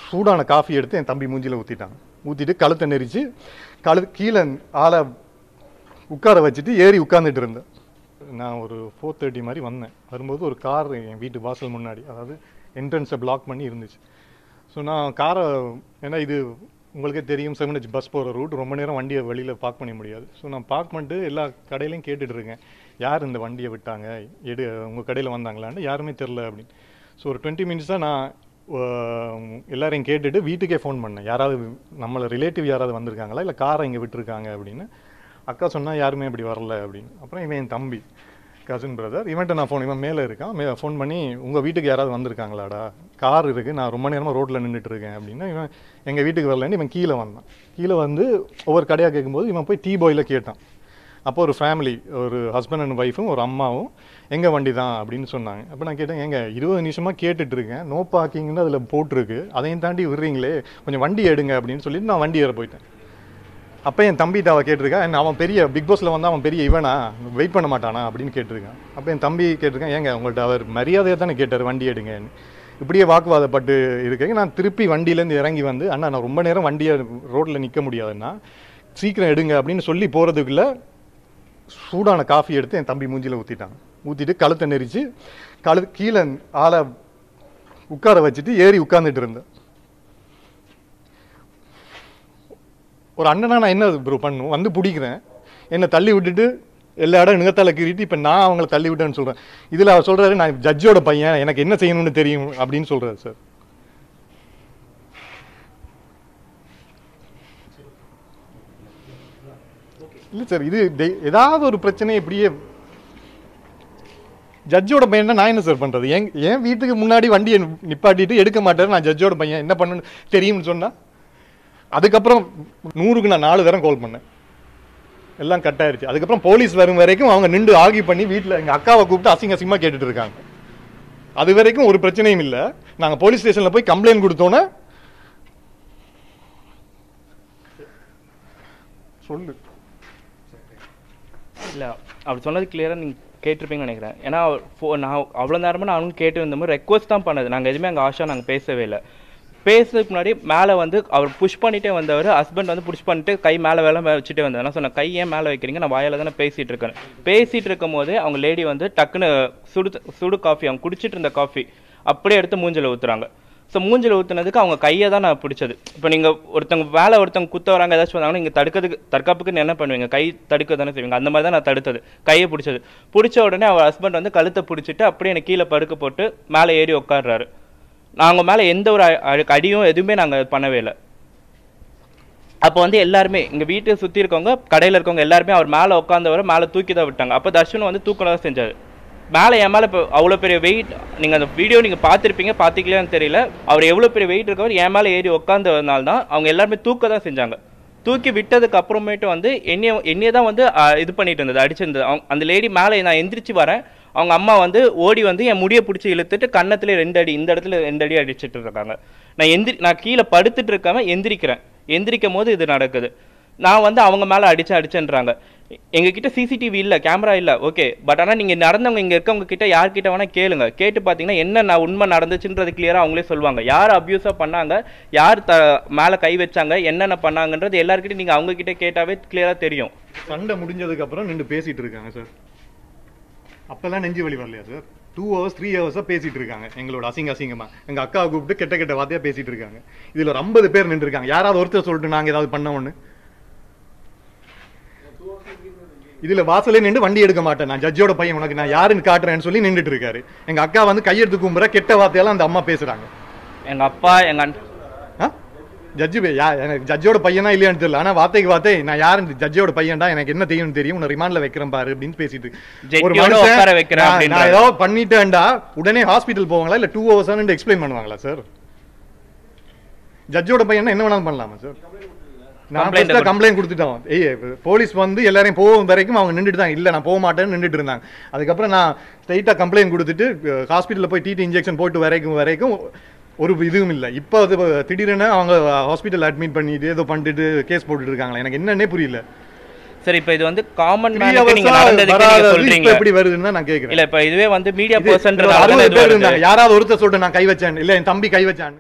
சூடான காஃபி எடுத்து என் தம்பி மூஞ்சியில் ஊற்றிட்டான். ஊற்றிட்டு கழுத்தை நெரிச்சு கீழே ஆளை உட்கார வச்சுட்டு ஏறி உட்காந்துட்டு இருந்தேன். நான் ஒரு 4:30 மாதிரி வந்தேன். வரும்போது ஒரு கார் என் வீட்டு வாசல் முன்னாடி, அதாவது என்ட்ரன்ஸை பிளாக் பண்ணி இருந்துச்சு. ஸோ நான் காரை, ஏன்னா இது உங்களுக்கே தெரியும் 7H பஸ் போகிற ரூட், ரொம்ப நேரம் வண்டியை வெளியில் பார்க் பண்ண முடியாது. ஸோ நான் பார்க் பண்ணிட்டு எல்லா கடையிலையும் கேட்டுட்ருக்கேன், யார் இந்த வண்டியை விட்டாங்க, உங்கள் கடையில் வந்தாங்களான்னு. யாருமே தெரில அப்படின்னு. ஸோ ஒரு 20 மினிட்ஸாக நான் எல்லாரையும் கேட்டுட்டு வீட்டுக்கே ஃபோன் பண்ணேன், யாராவது நம்மளை ரிலேட்டிவ் யாராவது வந்திருக்காங்களா, இல்லை காரை இங்கே விட்டுருக்காங்க அப்படின்னு. அக்கா சொன்னால் யாருமே அப்படி வரல அப்படின்னு. அப்புறம் இவன் என் தம்பி, கசின் பிரதர், இவன்ட்ட நான் இவன் மேலே இருக்கான், ஃபோன் பண்ணி உங்கள் வீட்டுக்கு யாராவது வந்திருக்காங்களாடா, கார் இருக்குது, நான் ரொம்ப நேரமாக ரோட்டில் நின்றுட்டு இருக்கேன் அப்படின்னா. இவன் எங்கள் வீட்டுக்கு வரலன்னு இவன் கீழே வந்தான். கீழே வந்து ஒவ்வொரு கடையாக கேட்கும்போது இவன் போய் டீ பாயில் கேட்டான். அப்போ ஒரு ஃபேமிலி, ஒரு ஹஸ்பண்ட் அண்ட் ஒய்ஃபும் ஒரு அம்மாவும் எங்கள் வண்டி தான் அப்படின்னு சொன்னாங்க. அப்போ நான் கேட்டேன், எங்க 20 நிமிஷமாக கேட்டுட்ருக்கேன், நோ பார்க்கிங்னு அதில் போட்டிருக்கு, அதையும் தாண்டி விடுறீங்களே, கொஞ்சம் வண்டி எடுங்க அப்படின்னு சொல்லிட்டு நான் வண்டி ஏற போயிட்டேன். அப்போ என் தம்பிகிட்ட அவள் கேட்டிருக்கா, அவன் பெரிய பிக் பாஸில் வந்து அவன் பெரிய இவனா, வெயிட் பண்ண மாட்டானா அப்படின்னு கேட்டிருக்கான். அப்போ என் தம்பி கேட்டிருக்கேன், ஏங்க உங்கள்கிட்ட அவர் மரியாதையாக தானே கேட்டார் வண்டி எடுங்கன்னு. இப்படியே வாக்குவாதப்பட்டு இருக்கேங்க. நான் திருப்பி வண்டியிலேருந்து இறங்கி வந்து, அண்ணா நான் ரொம்ப நேரம் வண்டியை ரோட்டில் நிற்க முடியாதுன்னா சீக்கிரம் எடுங்க அப்படின்னு சொல்லி போகிறதுக்குள்ளே சூடான காஃபி எடுத்து என் தம்பி மூஞ்சியில் ஊற்றிட்டான். ஊற்றிட்டு கழுத்தை நெரிச்சு கீழே ஆளை உட்கார வச்சுட்டு ஏறி உட்காந்துட்டு இருந்தேன். ஒரு அண்ணனா நான் என்ன ப்ரோ பண்ணும், வந்து பிடிக்கிறேன், என்னை தள்ளி விட்டுட்டு எல்லா இடம் நிகத்தால கீறிட்டு இப்போ நான் அவங்கள தள்ளி விட்டேன்னு சொல்கிறேன். இதில் அவர் சொல்கிறாரு, நான் ஜட்ஜோட பையன், எனக்கு என்ன செய்யணும்னு தெரியும் அப்படின்னு சொல்கிறாரு சார். இல்லை சார், இது ஏதாவது ஒரு பிரச்சனை இப்படியே ஜட்ஜோட பையன் நான் என்ன சார் பண்ணுறது? என் வீட்டுக்கு முன்னாடி வண்டியை நிப்பாட்டிட்டு எடுக்க மாட்டாரு, நான் ஜட்ஜோட பையன் என்ன பண்ணணும்னு தெரியும்னு சொன்னால். அதுக்கப்புறம் 100க்கு நான் 4 தரம் கால் பண்ணேன், எல்லாம் கட் ஆயிடுச்சு. அதுக்கப்புறம் போலீஸ் வரும் வரைக்கும் அவங்க நின்று ஆர்கியூ பண்ணி வீட்டில் எங்கள் அக்காவை கூப்பிட்டு அசிங்கமாக கேட்டுட்டு இருக்காங்க. அது வரைக்கும் ஒரு பிரச்சனையும் இல்லை. நாங்கள் போலீஸ் ஸ்டேஷனில் போய் கம்ப்ளைண்ட் கொடுத்தோன்னே சொல்லு இல்லை அப்படி சொன்னது கிளியராக நீங்கள் கேட்டிருப்பீங்கன்னு நினைக்கிறேன். ஏன்னா நான் அவ்வளோ நேரமாக நானும் கேட்டு இருந்த மாதிரி ரெக்வஸ்ட் தான் பண்ணது. நாங்கள் எதுவுமே அங்கே ஆஷா நாங்கள் பேசவே இல்லை. பேசுறதுக்கு முன்னாடி மேலே வந்து அவர் புஷ் பண்ணிகிட்டே வந்தவர், ஹஸ்பண்ட் வந்து புஷ் பண்ணிட்டு கை மேலே வச்சுட்டே வந்தார். நான் சொன்னேன், கை ஏன் மேலே வைக்கிறீங்க, நான் வாயால் தானே பேசிகிட்டு இருக்கேன். பேசிகிட்டு இருக்கும் போது அவங்க லேடி வந்து டக்குன்னு சுடு காஃபி, அவங்க குடிச்சிட்டு இருந்த காஃபி அப்படியே எடுத்து மூஞ்சில் ஊற்றுறாங்க. ஸோ மூஞ்சில் ஊற்றுனதுக்கு அவங்க கையை தான் நான் பிடிச்சது. இப்போ நீங்கள் ஒருத்தவங்க குத்த வராங்க ஏதாச்சும் வந்தாங்கன்னா நீங்கள் தற்காப்புக்குன்னு என்ன பண்ணுவீங்க, கை தடுக்க தானே செய்வீங்க. அந்த மாதிரி தான் நான் தடுத்தது, கையை பிடிச்ச உடனே அவர் ஹஸ்பண்ட் வந்து கழுத்தை பிடிச்சிட்டு அப்படியே எனக்கு கீழே படுக்க போட்டு மேலே ஏறி உட்காடுறாரு. நாங்கள் மேலே எந்த ஒரு அடியும் எதுவுமே நாங்கள் பண்ணவே இல்லை. அப்போ வந்து எல்லாருமே எங்கள் வீட்டை சுற்றி இருக்கவங்க, கடையில் இருக்கவங்க எல்லாருமே அவர் மேலே உட்காந்தவரை மேலே தூக்கி தான் விட்டாங்க. அப்போ தர்ஷன் வந்து தூக்கம் தான் செஞ்சார். மேலே என் மேலே இப்போ அவ்வளோ பெரிய வெயிட், நீங்கள் அந்த வீடியோ நீங்கள் பார்த்துருப்பீங்க, பார்த்திக்கலான்னு தெரியல, அவர் எவ்வளோ பெரிய வெயிட் இருக்கவர் என் மேலே ஏறி உட்காந்ததுனால தான் அவங்க எல்லாருமே தூக்க தான் செஞ்சாங்க. தூக்கி விட்டதுக்கு அப்புறமேட்டு வந்து என்னையே தான் வந்து இது பண்ணிட்டு இருந்தது, அடிச்சிருந்தது. அந்த லேடி மேலே நான் எந்திரிச்சு வரேன், அவங்க அம்மா வந்து ஓடி வந்து என் முடியை பிடிச்சி இழுத்துட்டு கன்னத்துல 2 அடி, இந்த இடத்துல 2 அடி அடிச்சுட்டு இருக்காங்க. நான் கீழே படுத்துட்டு இருக்காம எந்திரிக்கும் போது இது நடக்குது. நான் வந்து அவங்க மேலே அடிச்சேன்றாங்க. எங்ககிட்ட சிசிடிவி இல்லை, கேமரா இல்லை, ஓகே. பட் ஆனால் நீங்கள் நடந்தவங்க இங்கே இருக்கவங்க கிட்ட யார்கிட்ட வேணால் கேளுங்க. கேட்டு பார்த்தீங்கன்னா என்ன உண்மை நடந்துச்சுன்றது கிளியராக அவங்களே சொல்லுவாங்க. யார் அப்யூஸாக பண்ணாங்க, யார் மேலே கை வச்சாங்க, என்னென்ன பண்ணாங்கன்றது எல்லாருக்கிட்டையும் நீங்கள் அவங்கக்கிட்ட கேட்டாவே கிளியராக தெரியும். சண்டை முடிஞ்சதுக்கப்புறம் நின்று பேசிகிட்டு இருக்காங்க சார். அப்போல்லாம் நெஞ்சு வலி வரலையா சார்? 2 hours 3 hours பேசிட்டு இருக்காங்க எங்களோட அசிங்கமா. எங்கள் அக்காவை கூப்பிட்டு கெட்ட வார்த்தையாக பேசிட்டு இருக்காங்க. இதில் ஒரு 50 பேர் நின்று இருக்காங்க. யாராவது ஒருத்தர் சொல்லிட்டு நாங்கள் ஏதாவது பண்ண ஒன்று. இதில் வாசலே நின்று வண்டி எடுக்க மாட்டேன், நான் ஜட்ஜோட பையன், உனக்கு நான் யாருன்னு காட்டுறேன்னு சொல்லி நின்றுட்டு இருக்காரு. எங்கள் அக்கா வந்து கையெடுத்து கும்புற கெட்ட வார்த்தையெல்லாம் அந்த அம்மா பேசுகிறாங்க. எங்கள் அப்பா எனக்கு ஜட்ஜோட பையனா இல்லையான்னு தெரியல, ஆனால் வார்த்தை நான் யாரு ஜட்ஜோட பையன்டா, எனக்கு என்ன தெரியும், உன்னை ரிமாண்ட்ல வைக்கிறேன் பாரு அப்படின்னு பேசிட்டு ஒரு மனுஷன் நான் ஏதோ பண்ணிட்டேன்டா உடனே ஹாஸ்பிட்டல் போவாங்களா இல்லை 2 hours எக்ஸ்பிளைன் பண்ணுவாங்களா சார்? ஜட்ஜோட பையனா என்ன வேணாலும் பண்ணலாமா சார்? நான் கம்ப்ளைண்ட் கொடுத்துட்டோம். போலீஸ் வந்து எல்லாரையும் போகும் வரைக்கும் அவங்க நின்றுட்டு தான், இல்லை நான் போக மாட்டேன்னு நின்றுட்டு இருந்தாங்க. அதுக்கப்புறம் நான் ஸ்ட்ரைட்டாக கம்ப்ளைண்ட் கொடுத்துட்டு ஹாஸ்பிட்டலில் போய் டிடி இன்ஜெக்ஷன் போட்டு வரைக்கும் ஒரு இதுவும் இல்லை. இப்போ அது திடீர்னு அவங்க ஹாஸ்பிட்டல் அட்மிட் பண்ணிட்டு ஏதோ பண்ணிட்டு கேஸ் போட்டுட்டு இருக்காங்களா, எனக்கு என்னன்னே புரியல. சரி, இப்போ இது வந்து காமன் மேனுக்கு நீங்க நடந்ததுக்கு சொல்றீங்க, எப்படி வருதுன்னு நான் கேக்குறேன். இல்ல இப்போ இதுவே வந்து மீடியா பர்சன் யாராவது ஒருத்தர் சொல்லிட்டு நான் கை வச்சேன், இல்ல என் தம்பி கை வச்சான்.